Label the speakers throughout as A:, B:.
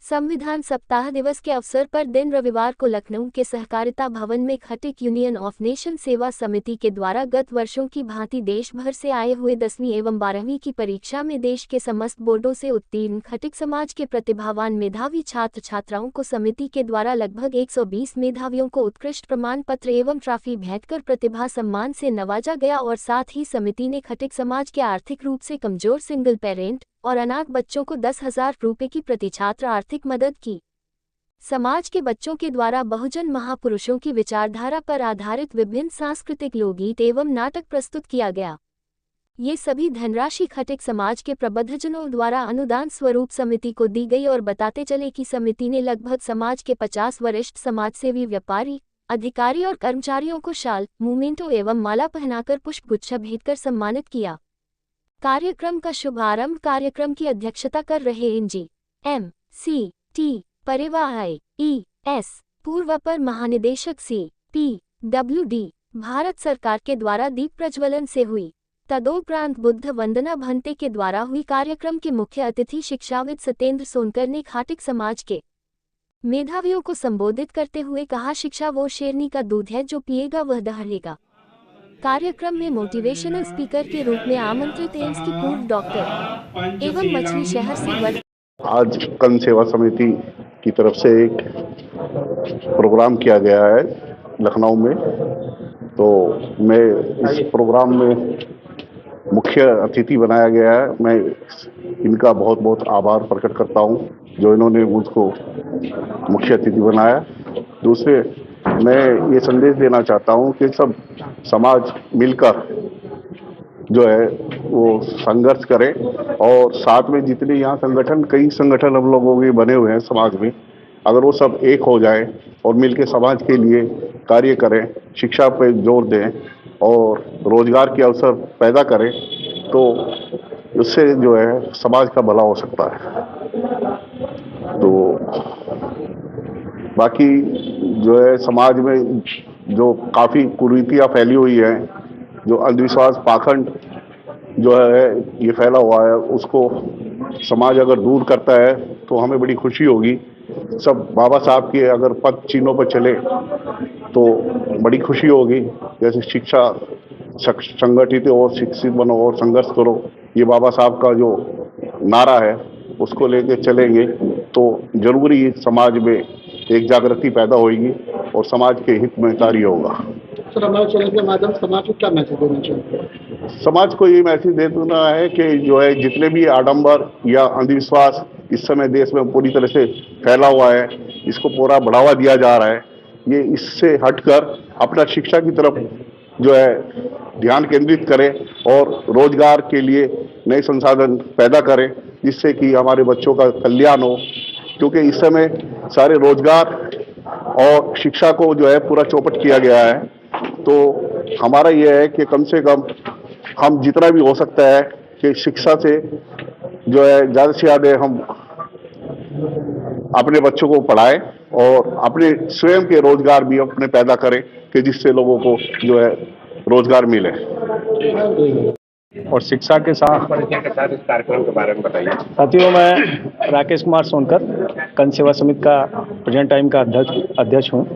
A: संविधान सप्ताह दिवस के अवसर पर दिन रविवार को लखनऊ के सहकारिता भवन में खटिक यूनियन ऑफ नेशन सेवा समिति के द्वारा गत वर्षों की भांति देश भर से आए हुए 10वीं एवं 12वीं की परीक्षा में देश के समस्त बोर्डों से उत्तीर्ण खटिक समाज के प्रतिभावान मेधावी छात्र छात्राओं को समिति के द्वारा लगभग 120 मेधावियों को उत्कृष्ट प्रमाण पत्र एवं ट्रॉफी भेंट कर प्रतिभा सम्मान से नवाजा गया और साथ ही समिति ने खटिक समाज के आर्थिक रूप से कमजोर सिंगल पेरेंट और अनाथ बच्चों को 10,000 रुपये की प्रति छात्र आर्थिक मदद की। समाज के बच्चों के द्वारा बहुजन महापुरुषों की विचारधारा पर आधारित विभिन्न सांस्कृतिक लोकगीत एवं नाटक प्रस्तुत किया गया। ये सभी धनराशि खटिक समाज के प्रबुद्धजनों द्वारा अनुदान स्वरूप समिति को दी गई और बताते चले कि समिति ने लगभग समाज के 50 वरिष्ठ समाजसेवी व्यापारी अधिकारी और कर्मचारियों को शाल मूमेंटो एवं माला पहनाकर पुष्पगुच्छा भेंट कर सम्मानित किया। कार्यक्रम का शुभारंभ कार्यक्रम की अध्यक्षता कर रहे NGMCT परिवार IES पूर्व अपर महानिदेशक CPWD भारत सरकार के द्वारा दीप प्रज्वलन से हुई। तदोपरांत बुद्ध वंदना भंते के द्वारा हुई। कार्यक्रम के मुख्य अतिथि शिक्षाविद सत्येंद्र सोनकर ने खटिक समाज के मेधावियों को संबोधित करते हुए कहा, शिक्षा वो शेरनी का दूध है जो पिएगा वह दहड़ेगा। कार्यक्रम में मोटिवेशनल स्पीकर के रूप में आमंत्रित एम्स की पूर्व डॉक्टर एवं मछली शहर से
B: आज कर्ण सेवा समिति की तरफ से एक प्रोग्राम किया गया है लखनऊ में। तो मैं इस प्रोग्राम में मुख्य अतिथि बनाया गया है। मैं इनका बहुत बहुत आभार प्रकट करता हूं जो इन्होंने मुझको मुख्य अतिथि बनाया। दूसरे मैं ये संदेश देना चाहता हूं कि सब समाज मिलकर जो है वो संघर्ष करें और साथ में जितने यहाँ संगठन कई संगठन हम लोगों के बने हुए हैं समाज में, अगर वो सब एक हो जाए और मिलकर समाज के लिए कार्य करें, शिक्षा पर जोर दें और रोजगार के अवसर पैदा करें तो उससे जो है समाज का भला हो सकता है। तो बाकी जो है समाज में जो काफ़ी कुरीतियाँ फैली हुई हैं, जो अंधविश्वास पाखंड जो है ये फैला हुआ है, उसको समाज अगर दूर करता है तो हमें बड़ी खुशी होगी। सब बाबा साहब के अगर पद चिन्हों पर चले तो बड़ी खुशी होगी। जैसे शिक्षा संगठित और शिक्षित बनो और संघर्ष करो, ये बाबा साहब का जो नारा है उसको लेके चलेंगे तो जरूरी समाज में एक जागृति पैदा होगी और समाज के हित में कार्य होगा।
C: सर, हमारे चैनल के माध्यम से समाज को क्या मैसेज देना चाहिए?
B: समाज को ये मैसेज दे देना है कि जो है जितने भी आडंबर या अंधविश्वास इस समय देश में पूरी तरह से फैला हुआ है, इसको पूरा बढ़ावा दिया जा रहा है, ये इससे हटकर अपना शिक्षा की तरफ जो है ध्यान केंद्रित करें और रोजगार के लिए नए संसाधन पैदा करें जिससे कि हमारे बच्चों का कल्याण हो। क्योंकि इस समय सारे रोजगार और शिक्षा को जो है पूरा चौपट किया गया है। तो हमारा यह है कि कम से कम हम जितना भी हो सकता है कि शिक्षा से जो है ज़्यादा से ज़्यादा हम अपने बच्चों को पढ़ाएं और अपने स्वयं के रोजगार भी अपने पैदा करें कि जिससे लोगों को जो है रोजगार मिले।
D: और शिक्षा के साथ
E: इस कार्यक्रम के बारे में बताइए।
D: साथियों, मैं राकेश कुमार सोनकर कर्ण सेवा समिति का प्रेजेंट टाइम का अध्यक्ष हूँ।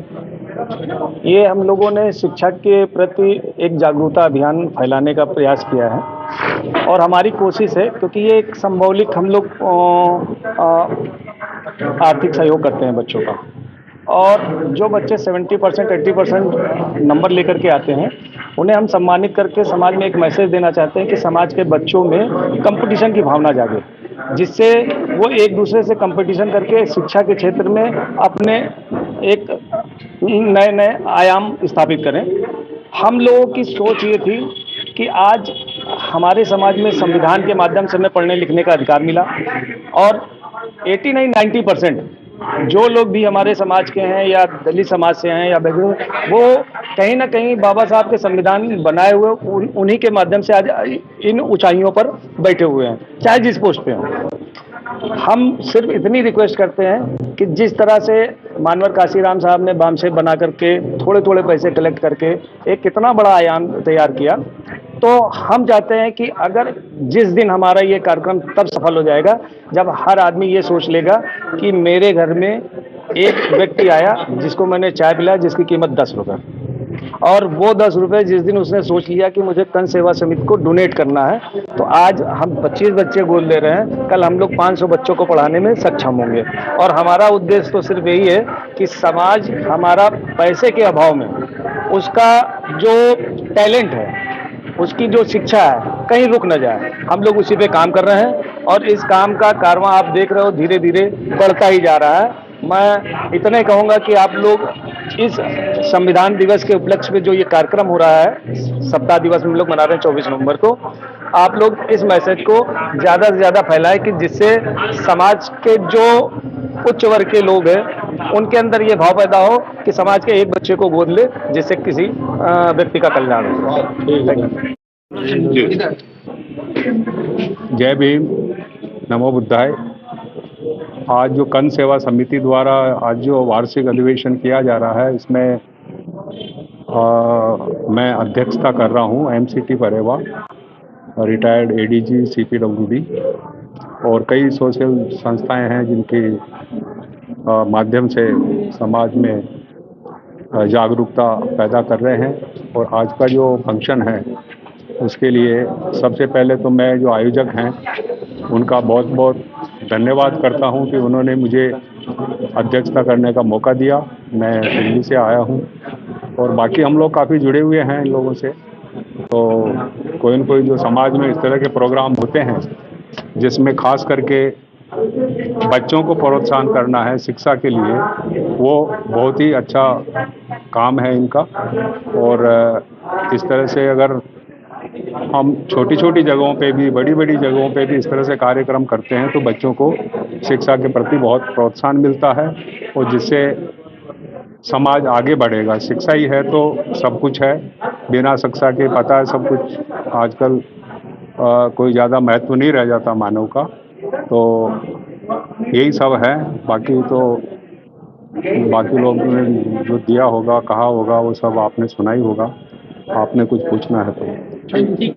D: ये हम लोगों ने शिक्षा के प्रति एक जागरूकता अभियान फैलाने का प्रयास किया है और हमारी कोशिश है, क्योंकि ये एक सिंबॉलिक हम लोग आर्थिक सहयोग करते हैं बच्चों का, और जो बच्चे 70% 80% नंबर लेकर के आते हैं उन्हें हम सम्मानित करके समाज में एक मैसेज देना चाहते हैं कि समाज के बच्चों में कंपटीशन की भावना जागे, जिससे वो एक दूसरे से कंपटीशन करके शिक्षा के क्षेत्र में अपने एक नए नए आयाम स्थापित करें। हम लोगों की सोच ये थी कि आज हमारे समाज में संविधान के माध्यम से हमें पढ़ने लिखने का अधिकार मिला और 89-90% जो लोग भी हमारे समाज के हैं या दलित समाज से हैं या वो कहीं ना कहीं बाबा साहब के संविधान बनाए हुए उन्हीं के माध्यम से आज इन ऊंचाइयों पर बैठे हुए हैं, चाहे जिस पोस्ट पे हों। हम सिर्फ इतनी रिक्वेस्ट करते हैं कि जिस तरह से मानवर काशीराम साहब ने बाम से बना करके थोड़े थोड़े पैसे कलेक्ट करके एक कितना बड़ा आयाम तैयार किया, तो हम चाहते हैं कि अगर जिस दिन हमारा ये कार्यक्रम तब सफल हो जाएगा जब हर आदमी ये सोच लेगा कि मेरे घर में एक व्यक्ति आया जिसको मैंने चाय पिलाया जिसकी कीमत 10 रुपये, और वो 10 रुपये जिस दिन उसने सोच लिया कि मुझे कंद सेवा समिति को डोनेट करना है, तो आज हम 25 बच्चे गोद ले रहे हैं, कल हम लोग 500 बच्चों को पढ़ाने में सक्षम होंगे। और हमारा उद्देश्य तो सिर्फ यही है कि समाज हमारा पैसे के अभाव में उसका जो टैलेंट है, उसकी जो शिक्षा है, कहीं रुक न जाए। हम लोग उसी पे काम कर रहे हैं और इस काम का कारवां आप देख रहे हो धीरे धीरे बढ़ता ही जा रहा है। मैं इतने कहूँगा कि आप लोग इस संविधान दिवस के उपलक्ष्य में जो ये कार्यक्रम हो रहा है, सप्ताह दिवस हम लोग मना रहे हैं 24 नवंबर को, आप लोग इस मैसेज को ज़्यादा से ज़्यादा फैलाएं कि जिससे समाज के जो उच्च वर्ग के लोग हैं उनके अंदर ये भाव पैदा हो कि समाज के एक बच्चे को गोद ले जिससे किसी व्यक्ति का कल्याण हो।
F: जय भीम, नमो बुद्धाय। आज जो कंद सेवा समिति द्वारा आज जो वार्षिक अधिवेशन किया जा रहा है, इसमें मैं अध्यक्षता कर रहा हूँ। एमसीटी परेवा, रिटायर्ड एडीजी सीपीडब्ल्यूडी और कई सोशल संस्थाएं हैं जिनके माध्यम से समाज में जागरूकता पैदा कर रहे हैं। और आज का जो फंक्शन है उसके लिए सबसे पहले तो मैं जो आयोजक हैं उनका बहुत बहुत धन्यवाद करता हूं कि उन्होंने मुझे अध्यक्षता करने का मौका दिया। मैं दिल्ली से आया हूं और बाकी हम लोग काफ़ी जुड़े हुए हैं इन लोगों से। तो कोई न कोई जो समाज में इस तरह के प्रोग्राम होते हैं जिसमें खास करके बच्चों को प्रोत्साहन करना है शिक्षा के लिए, वो बहुत ही अच्छा काम है इनका। और इस तरह से अगर हम छोटी छोटी जगहों पे भी, बड़ी बड़ी जगहों पे भी इस तरह से कार्यक्रम करते हैं तो बच्चों को शिक्षा के प्रति बहुत प्रोत्साहन मिलता है और जिससे समाज आगे बढ़ेगा। शिक्षा ही है तो सब कुछ है, बिना शिक्षा के पता है सब कुछ आजकल कोई ज़्यादा महत्व नहीं रह जाता मानव का। तो यही सब है, बाकी लोग ने जो दिया होगा, कहा होगा, वो सब आपने सुना ही होगा। आपने कुछ पूछना है तो